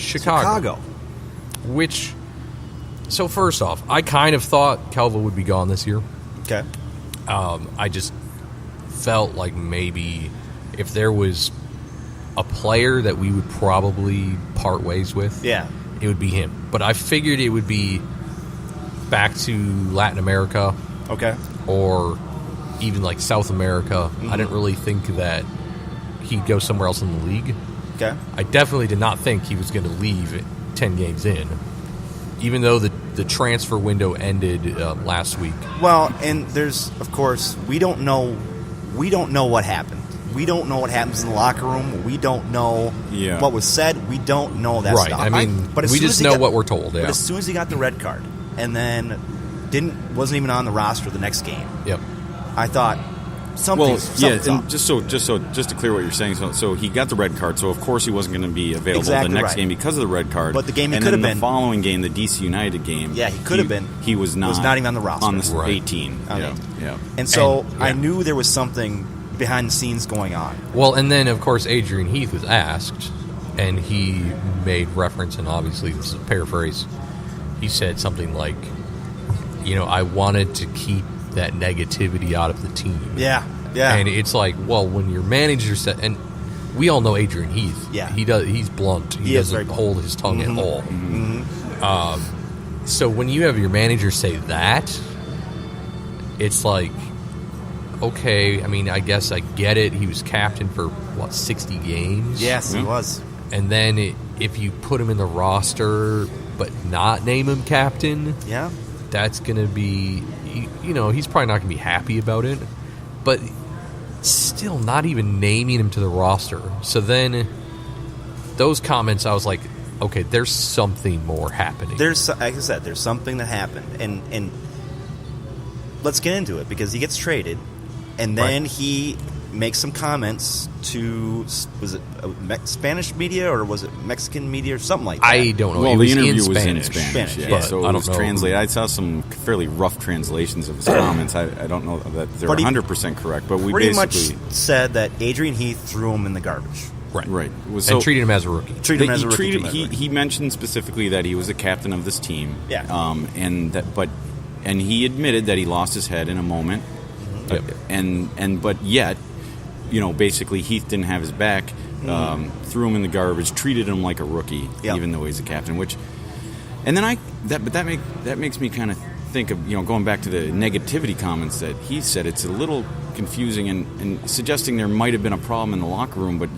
Chicago. Which, so first off, I kind of thought Calvo would be gone this year. Okay. I just felt like maybe if there was a player that we would probably part ways with, Yeah. it would be him. But I figured it would be back to Latin America. Okay. Or even like South America. I didn't really think that he'd go somewhere else in the league. Okay. I definitely did not think he was going to leave 10 games in, even though the transfer window ended last week. Well, and there's, of course, we don't know what happened. We don't know what happens in the locker room. We don't know what was said. We don't know that stuff. I mean, we just know what we're told. Yeah. But as soon as he got the red card, and then wasn't even on the roster the next game. Yep. I thought something's and up. just to clear what you're saying, so he got the red card, so of course he wasn't going to be available the next game because of the red card. But the game he and could have then been the following game, the DC United game. Yeah, he could have been. He was not even on the roster. On the 18. Yeah. And so I knew there was something behind the scenes going on. Well, and then of course Adrian Heath was asked, and he made reference, and obviously this is a paraphrase. He said something like, I wanted to keep that negativity out of the team. Yeah. Yeah. And it's like, well, when your manager said, and we all know Adrian Heath. Yeah. He's blunt. He doesn't hold his tongue at all. So when you have your manager say that, it's like, okay, I mean, I guess I get it. He was captain for, 60 games? Yes, he was. And then if you put him in the roster but not name him captain, that's going to be, he's probably not going to be happy about it. But still not even naming him to the roster. So then those comments, I was like, okay, there's something more happening. Like I said, there's something that happened. And let's get into it, because he gets traded, and then he makes some comments to, was it Spanish media or was it Mexican media or something like that? I don't know. Well, the interview was Spanish. in Spanish. Yeah. So it was translated. I saw some fairly rough translations of his comments. I don't know that they're 100% correct, but we pretty basically much said that Adrian Heath threw him in the garbage. Right. So, and treated him as a rookie. He mentioned specifically that he was the captain of this team. Yeah. And he admitted that he lost his head in a moment. But yet, basically Heath didn't have his back, threw him in the garbage, treated him like a rookie, even though he's a captain. That makes me kind of think of going back to the negativity comments that he said. It's a little confusing and suggesting there might have been a problem in the locker room, but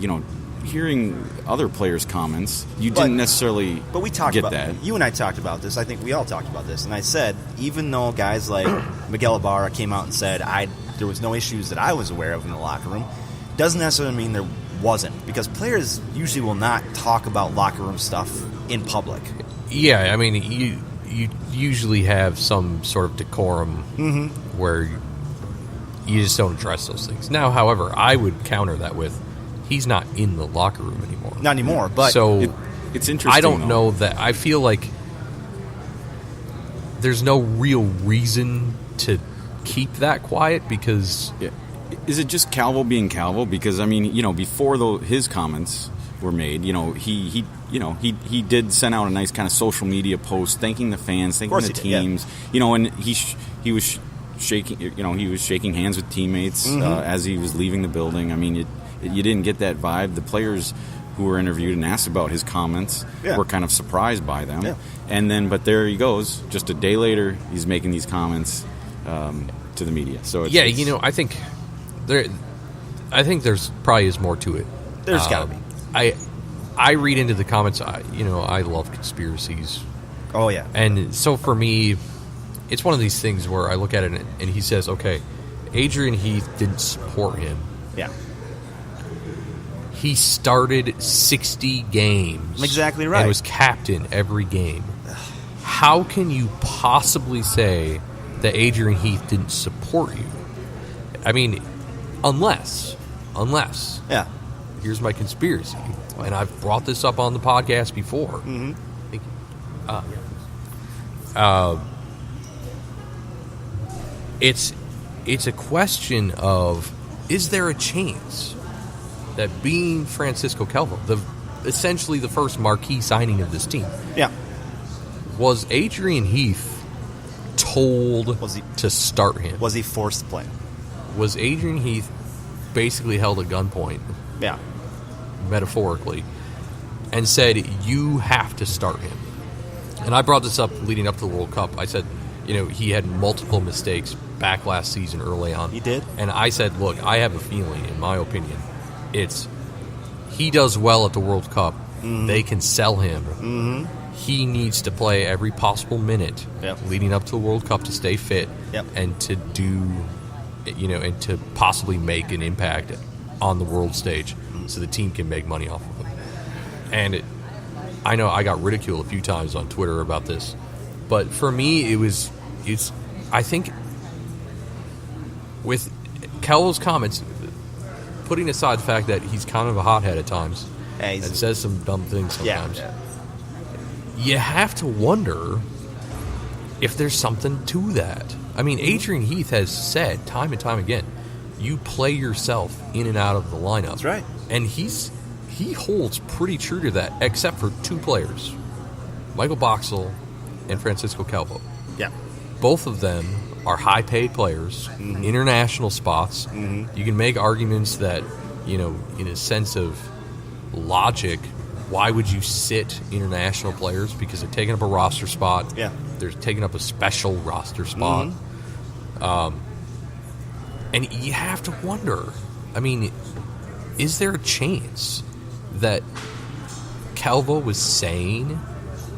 hearing other players' comments, didn't necessarily but we talked get about that. You and I talked about this. I think we all talked about this. And I said, even though guys like Miguel Ibarra came out and said there was no issues that I was aware of in the locker room, doesn't necessarily mean there wasn't. Because players usually will not talk about locker room stuff in public. Yeah, I mean, you usually have some sort of decorum where you just don't address those things. Now, however, I would counter that with, he's not in the locker room anymore. Not anymore, but so it's interesting. I don't know that. I feel like there's no real reason to keep that quiet because. Yeah. Is it just Calvo being Calvo? Because I mean, before his comments were made, he did send out a nice kind of social media post thanking the fans, thanking the teams, and he was shaking, he was shaking hands with teammates as he was leaving the building. I mean, you didn't get that vibe. The players who were interviewed and asked about his comments were kind of surprised by them. Yeah. And then, but there he goes. Just a day later, he's making these comments to the media. So I think there's probably is more to it. There's got to be. I read into the comments. I love conspiracies. Oh yeah. And so for me, it's one of these things where I look at it and he says, okay, Adrian Heath didn't support him. Yeah. He started 60 games. Exactly right. And was captain every game. How can you possibly say that Adrian Heath didn't support you? I mean, unless, yeah. Here's my conspiracy, and I've brought this up on the podcast before. It's a question of, is there a chance that being Francisco Calvo, essentially the first marquee signing of this team. Yeah. Was Adrian Heath told to start him? Was he forced to play? Was Adrian Heath basically held at gunpoint? Yeah. Metaphorically. And said, you have to start him. And I brought this up leading up to the World Cup. I said, he had multiple mistakes back last season early on. He did? And I said, look, I have a feeling, in my opinion, he does well at the World Cup. Mm-hmm. They can sell him. Mm-hmm. He needs to play every possible minute leading up to the World Cup to stay fit and to do, and to possibly make an impact on the world stage so the team can make money off of him. And I know I got ridiculed a few times on Twitter about this, but for me, I think with Calvo's comments, putting aside the fact that he's kind of a hothead at times and says some dumb things sometimes, you have to wonder if there's something to that. I mean, Adrian Heath has said time and time again, you play yourself in and out of the lineup. That's right. And he holds pretty true to that, except for two players, Michael Boxall and Francisco Calvo. Yeah. Both of them are high-paid players, international spots. Mm-hmm. You can make arguments that, in a sense of logic, why would you sit international players? Because they're taking up a roster spot. Yeah. They're taking up a special roster spot. Mm-hmm. And you have to wonder, I mean, is there a chance that Calvo was saying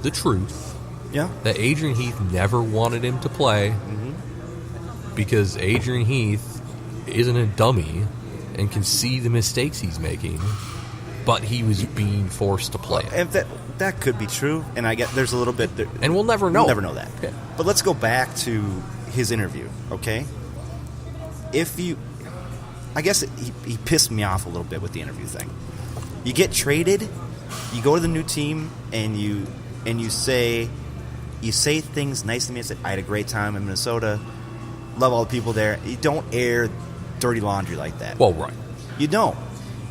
the truth? Yeah. That Adrian Heath never wanted him to play because Adrian Heath isn't a dummy and can see the mistakes he's making, but he was being forced to play. And that could be true, and I get there's a little bit... and we'll never know. We'll never know that. Okay. But let's go back to his interview, okay? I guess he pissed me off a little bit with the interview thing. You get traded, you go to the new team, and you say things nice to me. I said, I had a great time in Minnesota, love all the people there. You don't air dirty laundry like that. Well, right. You don't.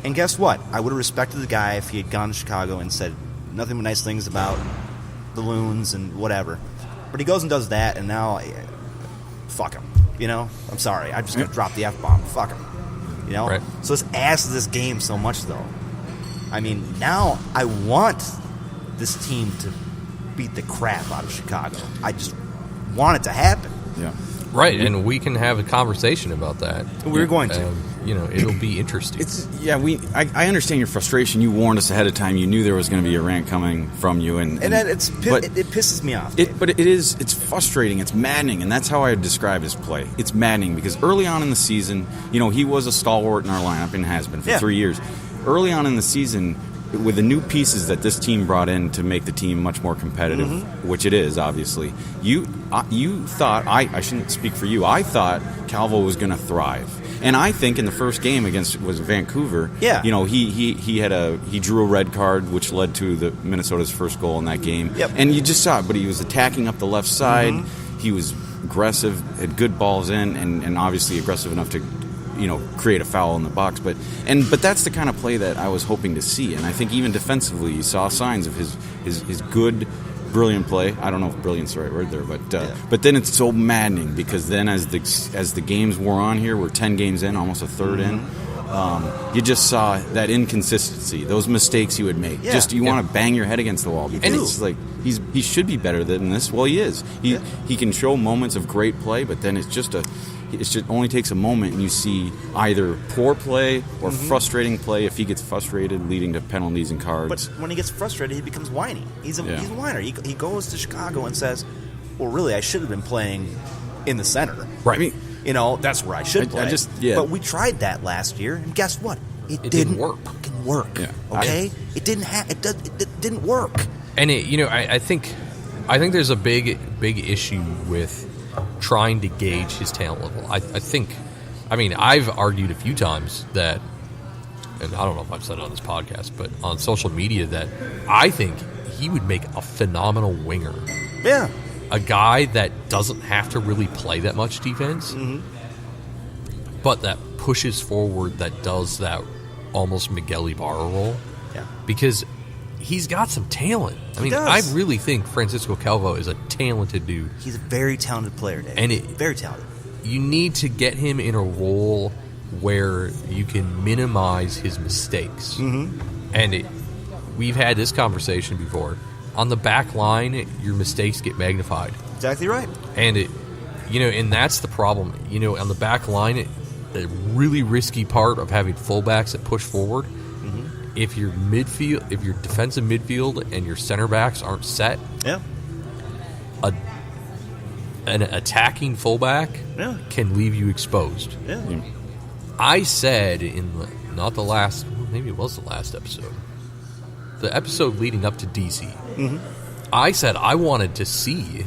And guess what? I would have respected the guy if he had gone to Chicago and said nothing but nice things about the Loons and whatever. But he goes and does that, and now, fuck him. I'm sorry. I'm just going to drop the F-bomb. Fuck him. Right. So it's ass to this game so much, though. I mean, now I want this team to beat the crap out of Chicago. I just want it to happen. Yeah. Right, and we can have a conversation about that. We're going to. It'll be interesting. I understand your frustration. You warned us ahead of time. You knew there was going to be a rant coming from you, and it pisses me off. It's frustrating. It's maddening, and that's how I would describe his play. It's maddening because early on in the season, he was a stalwart in our lineup and has been for 3 years. Early on in the season, with the new pieces that this team brought in to make the team much more competitive, which it is, obviously, you thought, I shouldn't speak for you, I thought Calvo was going to thrive. And I think in the first game was Vancouver, he drew a red card, which led to Minnesota's first goal in that game. Yep. And you just saw it, but he was attacking up the left side. He was aggressive, had good balls in, and obviously aggressive enough to create a foul in the box, but that's the kind of play that I was hoping to see, and I think even defensively, you saw signs of his good, brilliant play. I don't know if brilliant's the right word there, but then it's so maddening because then as the games wore on here, we're 10 games in, almost a third in. You just saw that inconsistency, those mistakes he would make. Yeah. You want to bang your head against the wall because it's like he should be better than this. Well, he is. He can show moments of great play, but then it just only takes a moment, and you see either poor play or frustrating play. If he gets frustrated, leading to penalties and cards. But when he gets frustrated, he becomes whiny. He's a whiner. He goes to Chicago and says, "Well, really, I should have been playing in the center." Right. I mean, that's where I should play. But we tried that last year, and guess what? It didn't work. Fucking work. Yeah. Okay, it didn't. It didn't work. And I think there's a big issue with trying to gauge his talent level. I've argued a few times that, and I don't know if I've said it on this podcast, but on social media, that I think he would make a phenomenal winger. Yeah. A guy that doesn't have to really play that much defense, but that pushes forward, that does that almost Miguel Ibarra role. Yeah. Because he's got some talent. I mean, I really think Francisco Calvo is a talented dude. He's a very talented player, Dave. And very talented. You need to get him in a role where you can minimize his mistakes. Mm-hmm. And we've had this conversation before. On the back line, your mistakes get magnified. Exactly right. And and that's the problem. On the back line, the really risky part of having fullbacks that push forward. Mm-hmm. If your defensive midfield and your center backs aren't set, an attacking fullback can leave you exposed. Yeah. I said maybe it was the last episode, the episode leading up to DC. Mm-hmm. I said I wanted to see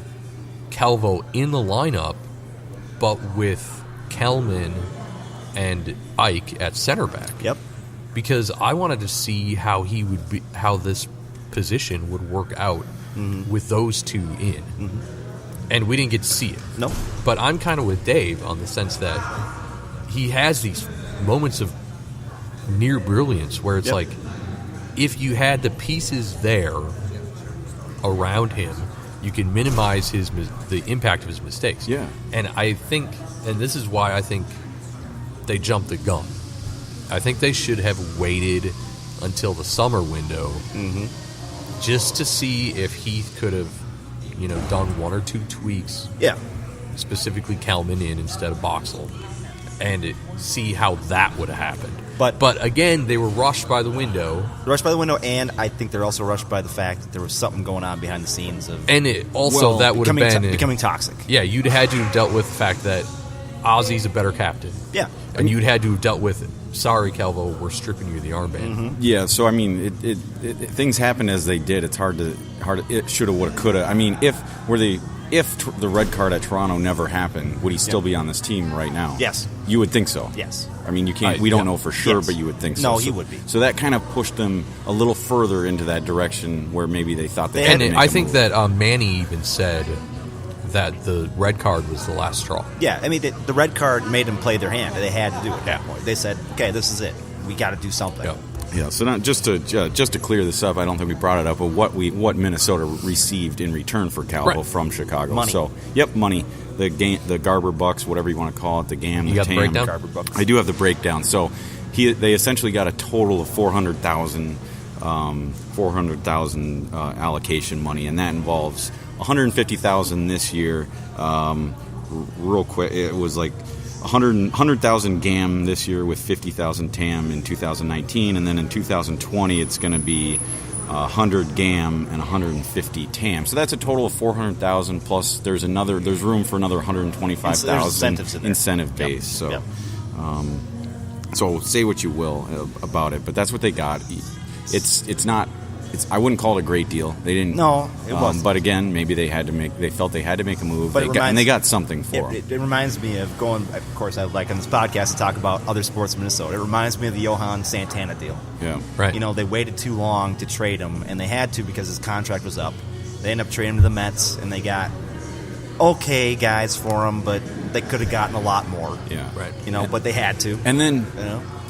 Calvo in the lineup, but with Kelman and Ike at center back. Yep. Because I wanted to see how this position would work out with those two in. Mm-hmm. And we didn't get to see it. No. But I'm kind of with Dave on the sense that he has these moments of near brilliance where it's like, if you had the pieces there around him, you can minimize the impact of his mistakes. Yeah. And I think, and this is why I think they jumped the gun. I think they should have waited until the summer window just to see if Heath could have, done one or two tweaks. Yeah. Specifically Kelman in instead of Boxall, and see how that would have happened. But again, they were rushed by the window. And I think they're also rushed by the fact that there was something going on behind the scenes that would have been becoming toxic. Yeah, you'd had to have dealt with the fact that Ozzy's a better captain. Yeah, and you'd had to have dealt with, sorry, Calvo, we're stripping you the armband. Mm-hmm. Yeah, so I mean, things happened as they did. It's hard. It shoulda, woulda, coulda. I mean, if the red card at Toronto never happened, would he still be on this team right now? Yes, you would think so. Yes, I mean, you can't. We don't know for sure, but you would think so. No, he would be. So that kind of pushed them a little further into that direction where maybe they thought they had to make I think that Manny even said that the red card was the last straw. Yeah, I mean, the red card made them play their hand. They had to do it at that point. They said, okay, this is it. We got to do something. Yep. Yeah, so not just to clear this up, I don't think we brought it up, but what Minnesota received in return for Calvo from Chicago. Money. So, money. The Garber Bucks, whatever you want to call it, the GAM, you the got TAM. the breakdown? Garber Bucks. I do have the breakdown. So they essentially got a total of $400,000 allocation money, and that involves $150,000 this year. Real quick, it was like 100,000 GAM this year with 50,000 TAM in 2019, and then in 2020 it's going to be 100 GAM and 150 TAM. So that's a total of 400,000 plus. There's room for another 125,000 incentive base. Yep. So, so say what you will about it, but that's what they got. It's not. I wouldn't call it a great deal. They didn't. No, it wasn't. But again, maybe they felt they had to make a move. But they got something for it. It reminds me of going. Of course, I like on this podcast to talk about other sports in Minnesota. It reminds me of the Johan Santana deal. Yeah, right. They waited too long to trade him, and they had to because his contract was up. They ended up trading him to the Mets, and they got okay guys for him, but they could have gotten a lot more. Yeah, right. But they had to. And then.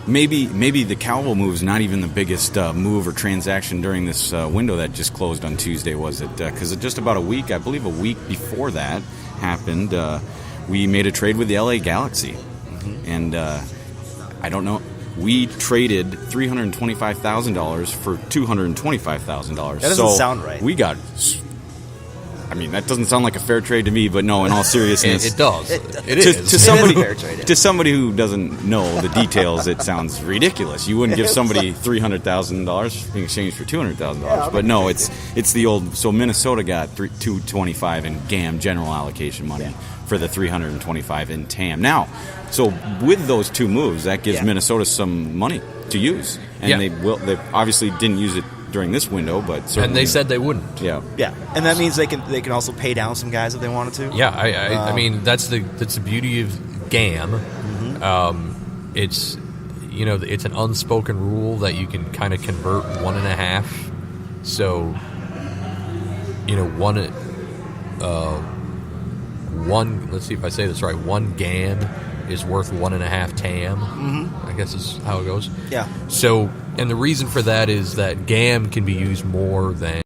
Maybe the Calvo move is not even the biggest move or transaction during this window that just closed on Tuesday, was it? Because just about a week before that happened, we made a trade with the LA Galaxy. Mm-hmm. And I don't know. We traded $325,000 for $225,000. That doesn't sound right. We got... I mean, that doesn't sound like a fair trade to me, but no, in all seriousness... It does. It is. To somebody who doesn't know the details, it sounds ridiculous. You wouldn't give somebody $300,000 in exchange for $200,000. But no, it's the old... So Minnesota got $225 in GAM, general allocation money, for the $325 in TAM. Now, so with those two moves, that gives Minnesota some money to use. And they obviously didn't use it during this window, but certainly... And they said they wouldn't. Yeah. And that means they can also pay down some guys if they wanted to. Yeah, I mean that's the beauty of GAM. Mm-hmm. It's it's an unspoken rule that you can kind of convert 1.5. So one. Let's see if I say this right. 1 GAM is worth 1.5 TAM. Mm-hmm. I guess is how it goes. Yeah. So And the reason for that is that GAM can be used more than